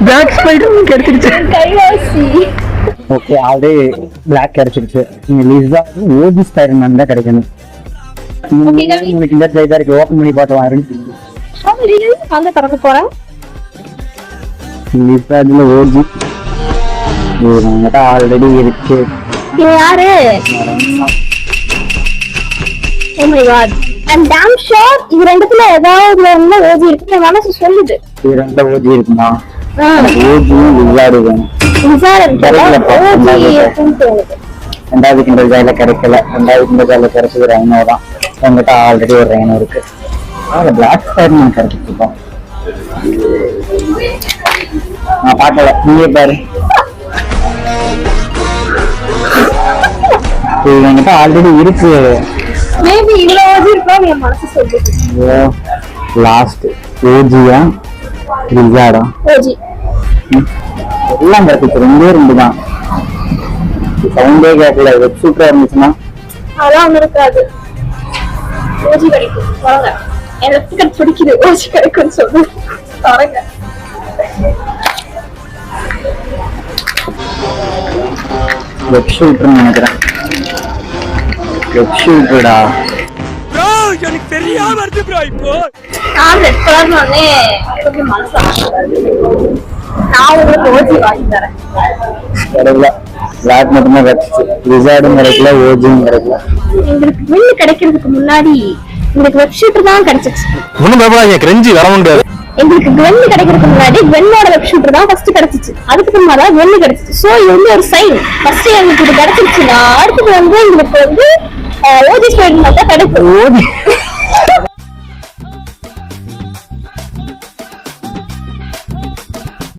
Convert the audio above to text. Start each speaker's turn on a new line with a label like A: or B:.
A: Black spider கிடைச்சிருச்சு.
B: கைவாசி.
A: Okay already black கிடைச்சிருச்சு. நீங்க லிசா ஓஜி ஸ்பைடர்மேன் தான் கிடைக்கணும். உங்களுக்கு இந்த சைஸா இருக்கு, ஓபன் பண்ணி பார்த்து வாங்க.
B: அங்க திறக்க போறேன்.
A: லிசா இதுல ஓஜி நம்மகிட்ட ஆல்ரெடி இருக்கு.
B: இது யாரு? Oh my god, I'm damn sure இது ரெண்டுத்துல ஏதாவது ஒண்ணு ஓஜி இருக்கு. என் மனசு சொல்லுது
A: இது ரெண்டு ஓஜி இருக்குமா? ஓஜி விளையாடு வேணும். ரெண்டாவது கிண்டல் ஜாயில கிடைக்கல. ரெண்டாவது கிண்டல் ஜாயில கிடைச்சது ரைனோ தான். என்கிட்ட ஆல்ரெடி ஒரு ரைனோ இருக்கு. பிளாக் ஸ்பைடர்மேன் கிடைச்சிருக்கோம். நான் பார்க்கல, நீயே பாரு. என்கிட்ட ஆல்ரெடி இருக்கு.
B: மேபி இவ்வளவு ஓஜி இருக்கும் என் மனசு சொல்லுது.
A: லாஸ்ட் ஓஜியா ரிசாடா?
B: ஓஜி
A: எல்லாம் கிடைச்சிச்சு. ரெண்டு தான். சவுண்டே கேட்கல. வெப் சூப்பரா இருந்துச்சுன்னா
B: அதெல்லாம் ஒண்ணு இருக்காது. ஓஜி கிடைக்கும். வாங்க, எனக்கு கட் பிடிக்குது. ஓஜி கிடைக்கும்னு சொல்லு. பாருங்க,
A: வெப் ஷூட்டர் நினைக்கிறேன். வெப் ஷூட்டர்டா.
C: ப்ரோ எனக்கு தெரியாம இருக்கு ப்ரோ. இப்போ
B: நான் ரெட் கலர்னே கொஞ்சம் மனசு. நான் உங்களுக்கு ஓஜி வாங்கி தரேன்.
A: கிடைக்கல. பிளாக் மட்டும்தான் கிடைச்சிச்சு. ரிசார்டும் கிடைக்கல, ஓஜியும் கிடைக்கல.
B: எங்களுக்கு வில்லு கிடைக்கிறதுக்கு முன்னாடி எங்களுக்கு வெப் ஷூட்டர் தான் கிடைச்சிச்சு.
C: ஒண்ணும் பயப்படாதீங்க, கிரெஞ்சி வர முடியாது.
B: எங்களுக்கு வெல்லு கிடைக்கிறதுக்கு முன்னாடி வெல்லோட வெப் ஷூட்டர் தான் ஃபர்ஸ்ட் கிடைச்சிச்சு. அதுக்கப்புறமா தான் வெல்லு கிடைச்சிச்சு. சோ இது வந்து ஒரு சைன். ஃபர்ஸ்ட் எங்களுக்கு இது கிடைச்சிருச்சுன்னா அடுத்தது வந்து எங்களுக்கு வந்து ஓஜி ஸ்பைடர்மேன் தான் கிடைக்கும்.
A: ஓஜி